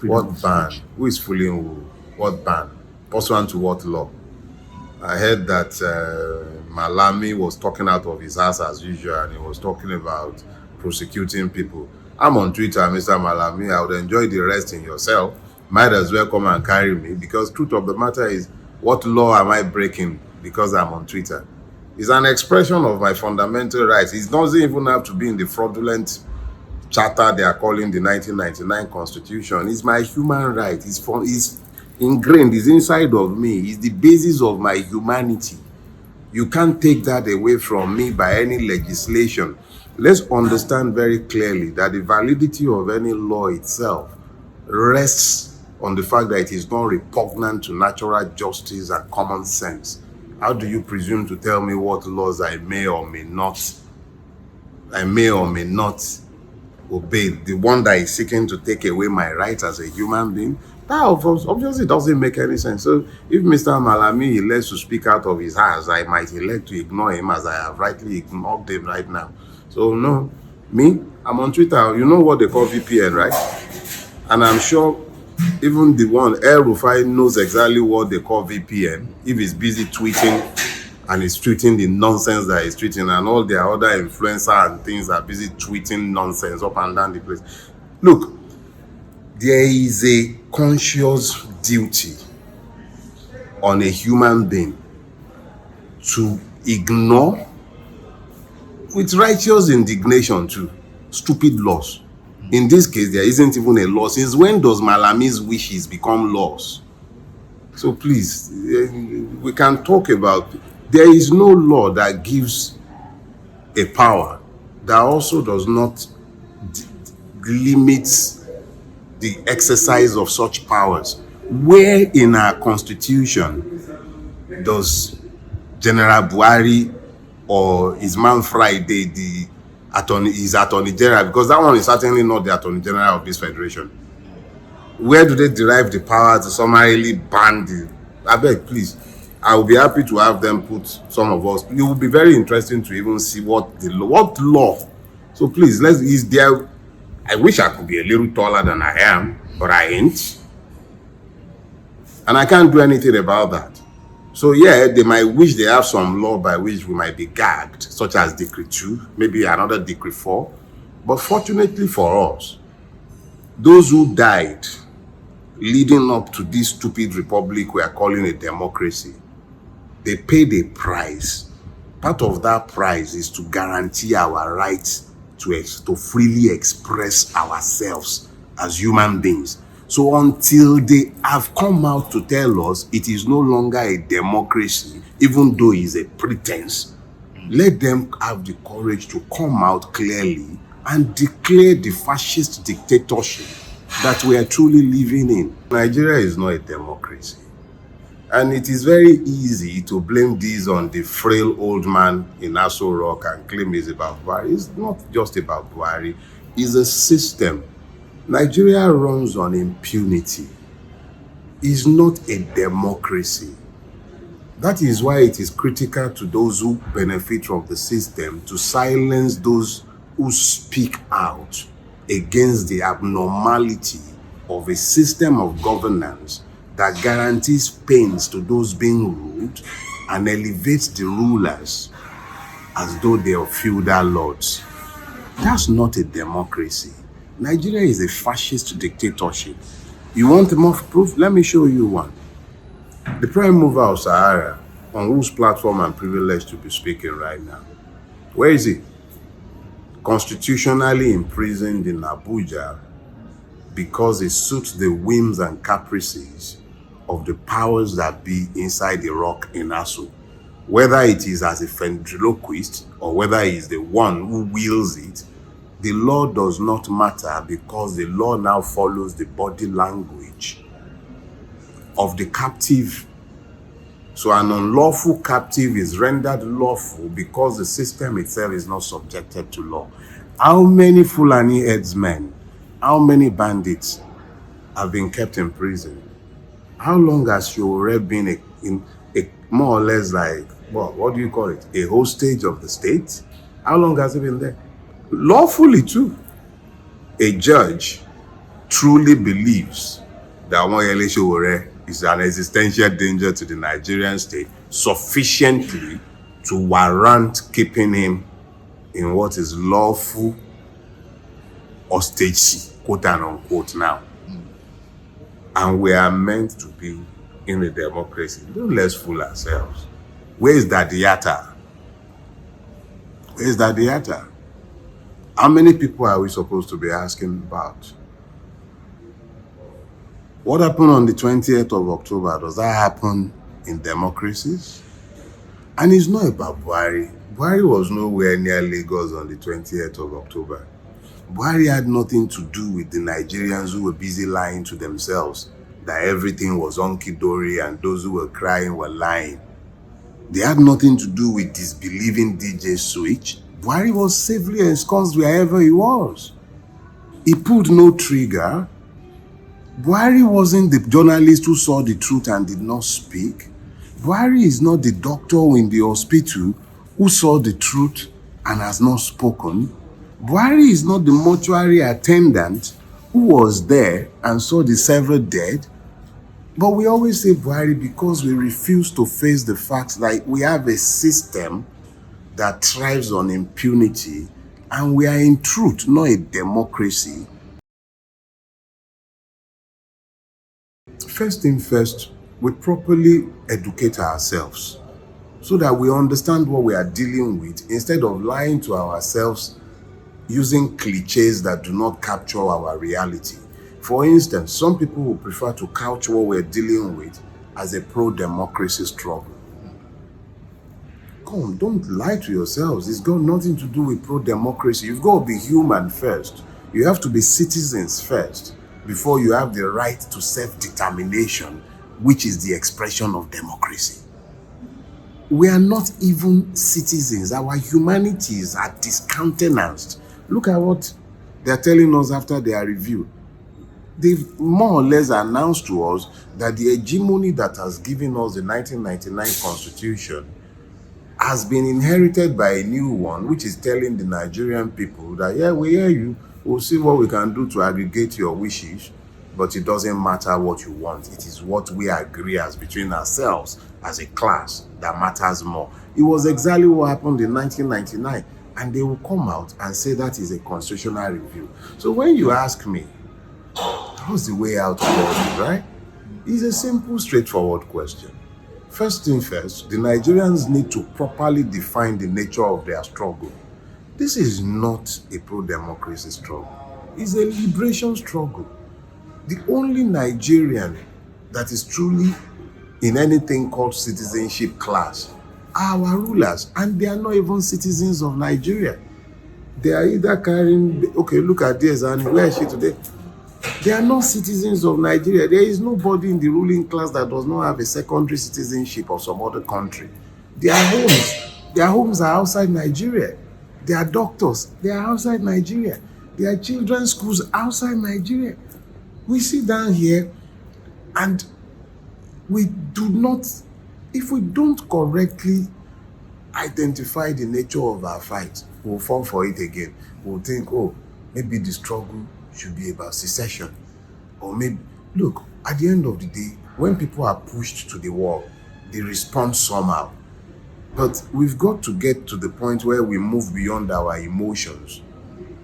What ban? Who is fooling who? What ban? Pursuant to what law? I heard that Malami was talking out of his ass as usual, and he was talking about prosecuting people. I'm on Twitter, Mr. Malami. I would enjoy the rest in yourself. Might as well come and carry me, because truth of the matter is, what law am I breaking because I'm on Twitter? It's an expression of my fundamental rights. It doesn't even have to be in the fraudulent charter they are calling the 1999 Constitution. It's my human right. It's ingrained. It's inside of me. It's the basis of my humanity. You can't take that away from me by any legislation. Let's understand very clearly that the validity of any law itself rests on the fact that it is not repugnant to natural justice and common sense. How do you presume to tell me what laws I may or may not obey? The one that is seeking to take away my rights as a human being? That obviously doesn't make any sense. So if Mr. Malami elects to speak out of his house, I might elect to ignore him, as I have rightly ignored him right now. So no, I'm on Twitter. You know what they call VPN, right? And I'm sure even the one, El Rufai, knows exactly what they call VPN. If he's busy tweeting and he's tweeting the nonsense that he's tweeting, and all their other influencers and things are busy tweeting nonsense up and down the place. Look, there is a conscious duty on a human being to ignore, with righteous indignation too, stupid laws. In this case, there isn't even a law. Since when does Malami's wishes become laws? So please, we can talk about, there is no law that gives a power that also does not limit the exercise of such powers. Where in our constitution does General Buhari or his man Friday, the attorney general, because that one is certainly not the attorney general of this federation, where do they derive the power to summarily ban the... I beg, please, I will be happy to have them put some of us. It will be very interesting to even see what law. So please, I wish I could be a little taller than I am, but I ain't. And I can't do anything about that. So yeah, they might wish they have some law by which we might be gagged, such as Decree 2, maybe another Decree 4. But fortunately for us, those who died leading up to this stupid republic we are calling a democracy, they paid a price. Part of that price is to guarantee our right to freely express ourselves as human beings. So until they have come out to tell us it is no longer a democracy, even though it's a pretense, let them have the courage to come out clearly and declare the fascist dictatorship that we are truly living in. Nigeria is not a democracy. And it is very easy to blame this on the frail old man in Aso Rock and claim it's about Buhari. It's not just about Buhari. It's a system. Nigeria runs on impunity. It's not a democracy. That is why it is critical to those who benefit from the system to silence those who speak out against the abnormality of a system of governance that guarantees pains to those being ruled and elevates the rulers as though they are feudal lords. That's not a democracy. Nigeria is a fascist dictatorship. You want more proof? Let me show you one. The prime mover of Sahara, on whose platform I'm privileged to be speaking right now, where is he? Constitutionally imprisoned in Abuja because it suits the whims and caprices of the powers that be inside the rock in Asu. Whether it is as a ventriloquist or whether he is the one who wields it, the law does not matter, because the law now follows the body language of the captive. So an unlawful captive is rendered lawful because the system itself is not subjected to law. How many Fulani headsmen, how many bandits have been kept in prison? How long has Shore been in a more or less like, what do you call it? A hostage of the state? How long has he been there? Lawfully too. A judge truly believes that Omoyele Sowore is an existential danger to the Nigerian state sufficiently to warrant keeping him in what is lawful hostage, quote and unquote, now. And we are meant to be in a democracy. Don't let's fool ourselves. Where is that theater? Where is that theater? How many people are we supposed to be asking about? What happened on the 20th of October? Does that happen in democracies? And it's not about Buhari. Buhari was nowhere near Lagos on the 20th of October. Buhari had nothing to do with the Nigerians who were busy lying to themselves that everything was hunky-dory and those who were crying were lying. They had nothing to do with disbelieving DJ Switch. Buhari was safely ensconced wherever he was. He pulled no trigger. Buhari wasn't the journalist who saw the truth and did not speak. Buhari is not the doctor in the hospital who saw the truth and has not spoken. Buhari is not the mortuary attendant who was there and saw the several dead. But we always say Buhari because we refuse to face the fact that we have a system that thrives on impunity and we are in truth, not a democracy. First thing first, we properly educate ourselves so that we understand what we are dealing with instead of lying to ourselves using cliches that do not capture our reality. For instance, some people will prefer to couch what we're dealing with as a pro-democracy struggle. Come, don't lie to yourselves. It's got nothing to do with pro-democracy. You've got to be human first. You have to be citizens first before you have the right to self-determination, which is the expression of democracy. We are not even citizens. Our humanities are discountenanced. Look at what they're telling us after their review. They've more or less announced to us that the hegemony that has given us the 1999 Constitution has been inherited by a new one, which is telling the Nigerian people that, yeah, we hear you, we'll see what we can do to aggregate your wishes, but it doesn't matter what you want. It is what we agree as between ourselves as a class that matters more. It was exactly what happened in 1999, and they will come out and say that is a constitutional review. So when you ask me, how's the way out of all this, right? It's a simple, straightforward question. First thing first, the Nigerians need to properly define the nature of their struggle. This is not a pro-democracy struggle. It's a liberation struggle. The only Nigerian that is truly in anything called citizenship class are our rulers, and they are not even citizens of Nigeria. They are either carrying, okay, look at this, and where is she today? They are not citizens of Nigeria. There is nobody in the ruling class that does not have a secondary citizenship of some other country. Their homes are outside Nigeria. Their doctors, they are outside Nigeria. Their children's schools outside Nigeria. We sit down here and we do not, if we don't correctly identify the nature of our fight, we'll fall for it again. We'll think, oh, maybe the struggle should be about secession. Or maybe, look, at the end of the day, when people are pushed to the wall, they respond somehow. But we've got to get to the point where we move beyond our emotions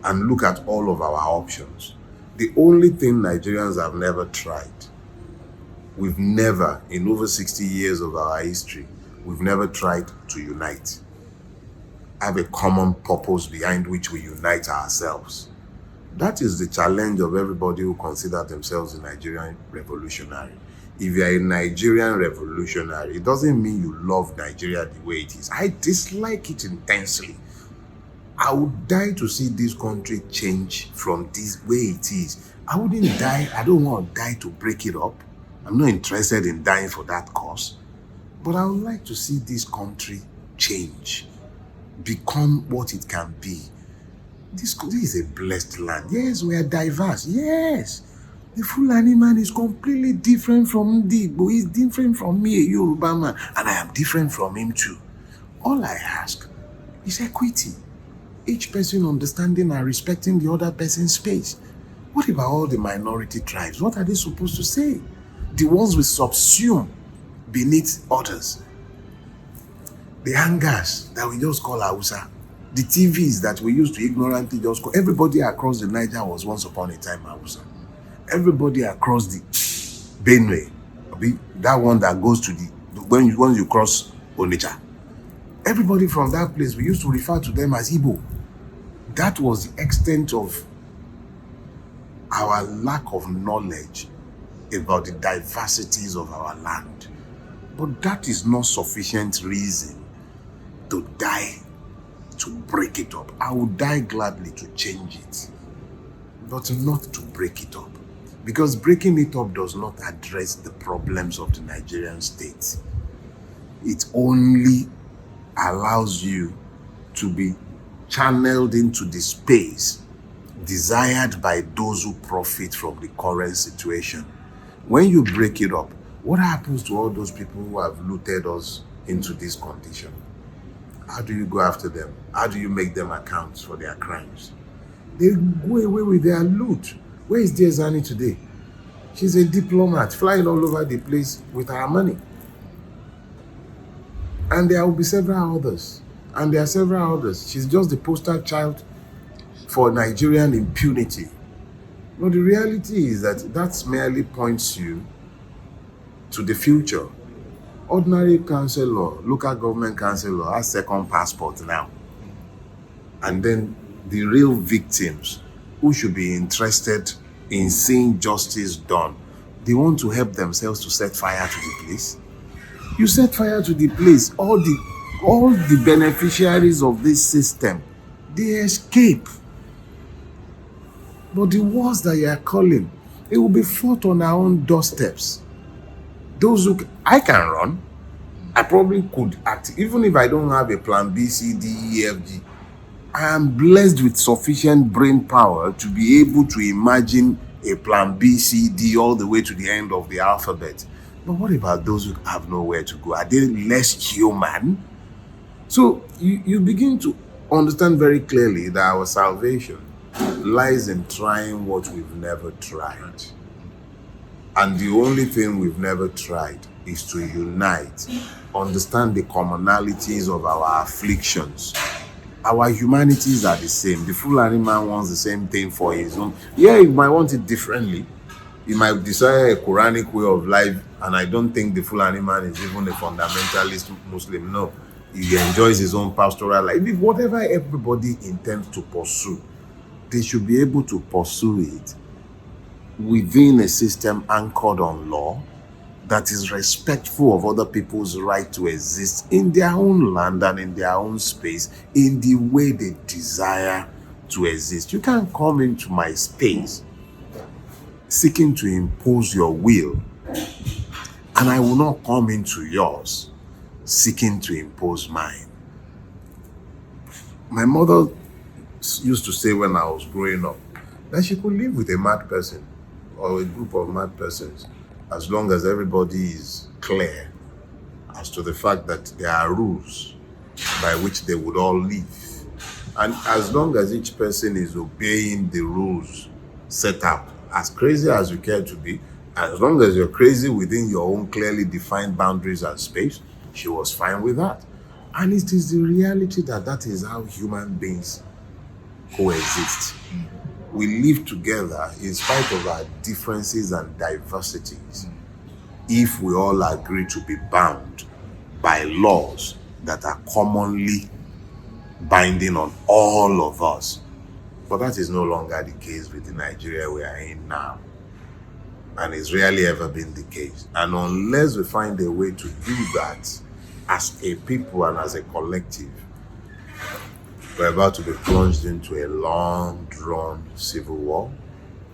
and look at all of our options. The only thing Nigerians have never tried, we've never, in over 60 years of our history, we've never tried to unite. Have a common purpose behind which we unite ourselves. That is the challenge of everybody who consider themselves a Nigerian revolutionary. If you are a Nigerian revolutionary, it doesn't mean you love Nigeria the way it is. I dislike it intensely. I would die to see this country change from this way it is. I wouldn't die. I don't want to die to break it up. I'm not interested in dying for that cause. But I would like to see this country change, become what it can be. This is a blessed land. Yes, we are diverse. Yes. The Fulani man is completely different from Ndigbo. He's different from me, a Yoruba man. And I am different from him too. All I ask is equity. Each person understanding and respecting the other person's space. What about all the minority tribes? What are they supposed to say? The ones we subsume beneath others. The hangars that we just call Hausa. The TVs that we used to ignorantly just call. Everybody across the Niger was once upon a time Hausa. Everybody across the Benue, that one that goes to the when you cross Onitsha. Everybody from that place, we used to refer to them as Igbo. That was the extent of our lack of knowledge about the diversities of our land. But that is not sufficient reason to die, to break it up. I would die gladly to change it, but not to break it up. Because breaking it up does not address the problems of the Nigerian state. It only allows you to be channeled into the space desired by those who profit from the current situation. When you break it up, what happens to all those people who have looted us into this condition? How do you go after them? How do you make them account for their crimes? They go away with their loot. Where is Diezani today? She's a diplomat flying all over the place with her money. And there will be several others. And there are several others. She's just the poster child for Nigerian impunity. No, the reality is that merely points you to the future. Ordinary councillor, local government councillor has second passport now. And then the real victims who should be interested in seeing justice done, they want to help themselves to set fire to the place. You set fire to the place, all the beneficiaries of this system, they escape. But the wars that you are calling, it will be fought on our own doorsteps. Those who I can run, I probably could act, even if I don't have a plan B, C, D, E, F, G. I am blessed with sufficient brain power to be able to imagine a plan B, C, D all the way to the end of the alphabet. But what about those who have nowhere to go? Are they less human? So you begin to understand very clearly that our salvation lies in trying what we've never tried. And the only thing we've never tried is to unite, understand the commonalities of our afflictions. Our humanities are the same. The Fulani man wants the same thing for his own. Yeah, he might want it differently. He might desire a Quranic way of life, and I don't think the Fulani man is even a fundamentalist Muslim. No, he enjoys his own pastoral life. Whatever everybody intends to pursue, they should be able to pursue it within a system anchored on law that is respectful of other people's right to exist in their own land and in their own space in the way they desire to exist. You can't come into my space seeking to impose your will, and I will not come into yours seeking to impose mine. My mother used to say when I was growing up that she could live with a mad person or a group of mad persons as long as everybody is clear as to the fact that there are rules by which they would all live. And as long as each person is obeying the rules set up, as crazy as you care to be, as long as you're crazy within your own clearly defined boundaries and space, she was fine with that. And it is the reality that is how human beings coexist. We live together in spite of our differences and diversities if we all agree to be bound by laws that are commonly binding on all of us. But that is no longer the case with the Nigeria we are in now. And it's rarely ever been the case. And unless we find a way to do that as a people and as a collective, we're about to be plunged into a long, drawn civil war,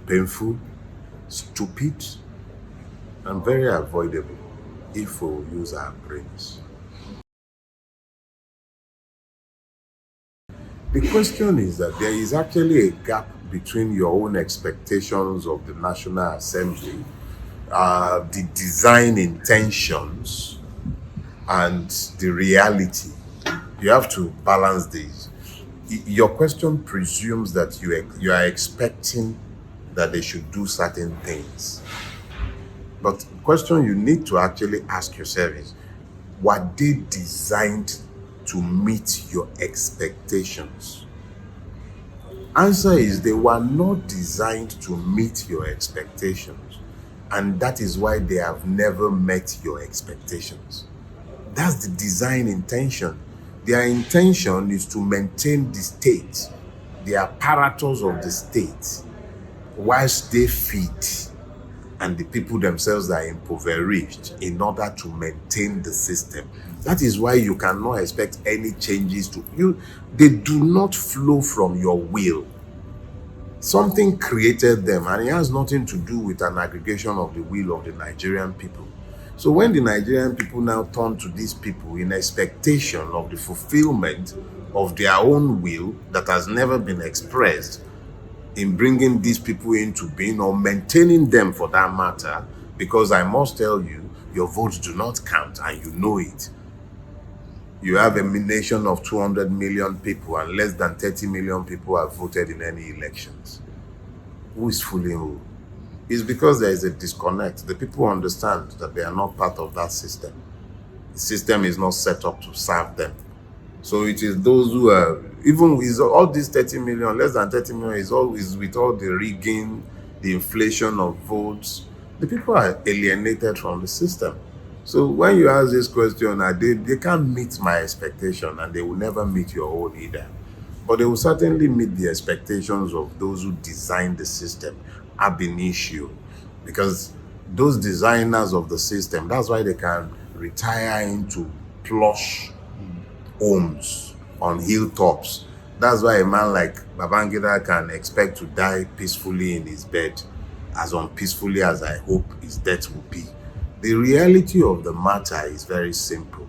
painful, stupid, and very avoidable if we use our brains. The question is that there is actually a gap between your own expectations of the National Assembly, the design intentions, and the reality. You have to balance these. Your question presumes that you are expecting that they should do certain things. But the question you need to actually ask yourself is, were they designed to meet your expectations? Answer is, they were not designed to meet your expectations. And that is why they have never met your expectations. That's the design intention. Their intention is to maintain the state, the apparatus of the state, whilst they feed, and the people themselves are impoverished in order to maintain the system. That is why you cannot expect any changes to you. They do not flow from your will. Something created them, and it has nothing to do with an aggregation of the will of the Nigerian people. So when the Nigerian people now turn to these people in expectation of the fulfillment of their own will that has never been expressed, in bringing these people into being or maintaining them for that matter, because I must tell you, your votes do not count and you know it. You have a nation of 200 million people and less than 30 million people have voted in any elections. Who is fooling who? It's because there is a disconnect. The people understand that they are not part of that system. The system is not set up to serve them. So it is those who are, even with all these 30 million, less than 30 million is always with all the rigging, the inflation of votes. The people are alienated from the system. So when you ask this question, they can't meet my expectation, and they will never meet your own either. But they will certainly meet the expectations of those who designed the system ab initio. Because those designers of the system, that's why they can retire into plush homes on hilltops. That's why a man like Babangida can expect to die peacefully in his bed, as unpeacefully as I hope his death will be. The reality of the matter is very simple.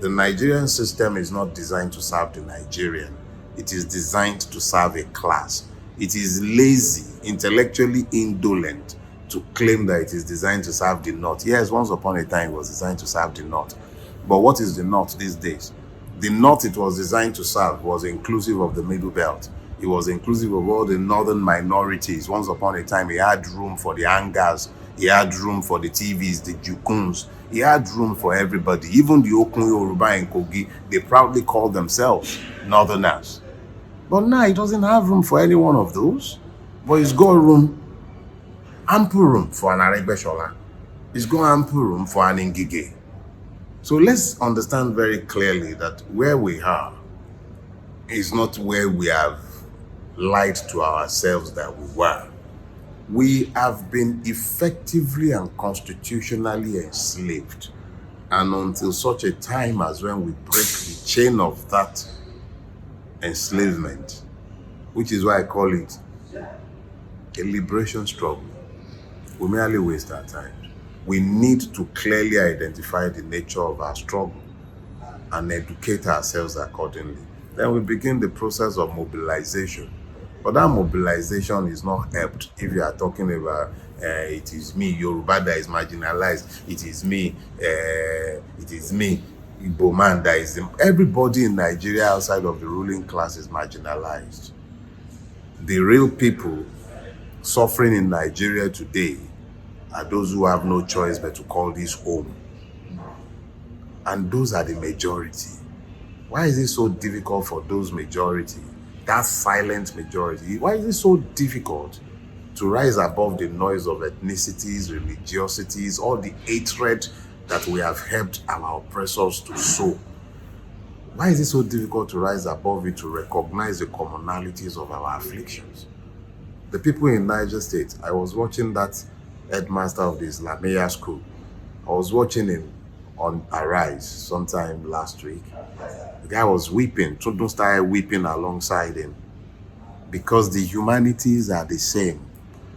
The Nigerian system is not designed to serve the Nigerian. It is designed to serve a class. It is lazy, intellectually indolent to claim that it is designed to serve the North. Yes, once upon a time it was designed to serve the North. But what is the North these days? The North it was designed to serve was inclusive of the Middle Belt. It was inclusive of all the northern minorities. Once upon a time, he had room for the Angas. He had room for the TVs, the Jukuns. He had room for everybody. Even the Okun Yoruba and Kogi, they proudly call themselves Northerners. But now he doesn't have room for any one of those. But he's got room, ample room for an Aregbeshola. He's got ample room for an Ngige. So let's understand very clearly that where we are is not where we have lied to ourselves that we were. We have been effectively and constitutionally enslaved. And until such a time as when we break the chain of that enslavement, which is why I call it a liberation struggle, we merely waste our time. We need to clearly identify the nature of our struggle and educate ourselves accordingly. Then we begin the process of mobilization. But that mobilization is not helped if you are talking about it is me, Yoruba, that is marginalized. It is me, Igbo man that is... Everybody in Nigeria outside of the ruling class is marginalized. The real people suffering in Nigeria today are those who have no choice but to call this home. And those are the majority. Why is it so difficult for those majority, that silent majority, why is it so difficult to rise above the noise of ethnicities, religiosities, all the hatred that we have helped our oppressors to sow? Why is it so difficult to rise above it, to recognize the commonalities of our afflictions? The people in Niger State, I was watching that headmaster of the Islamia school. I was watching him on Arise sometime last week. The guy was weeping. Tundun started weeping alongside him because the humanities are the same,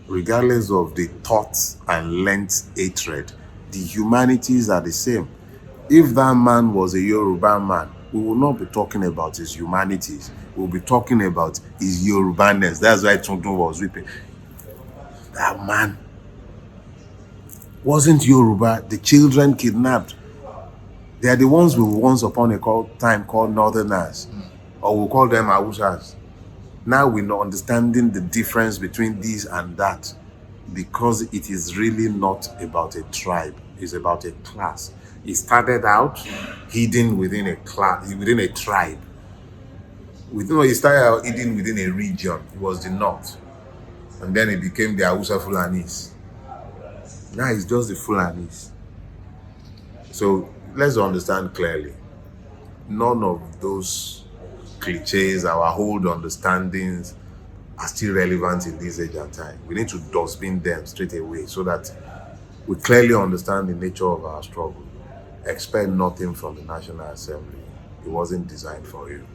regardless of the thoughts and length hatred. The humanities are the same. If that man was a Yoruba man, we will not be talking about his humanities. We'll be talking about his Yorubaness. That's why Tundun was weeping. That man wasn't Yoruba. The children kidnapped, they are the ones we once upon a time called Northerners, or we'll call them Hausas. Now we're not understanding the difference between this and that, because it is really not about a tribe, it's about a class. It started out hidden within a class, within a tribe. It started out hidden within a region. It was the north. And then it became the Hausa Fulanis. Now it's just the Fulanis. So let's understand clearly. None of those cliches, our old understandings, are still relevant in this age and time. We need to dustbin them straight away so that we clearly understand the nature of our struggle. Expect nothing from the National Assembly. It wasn't designed for you.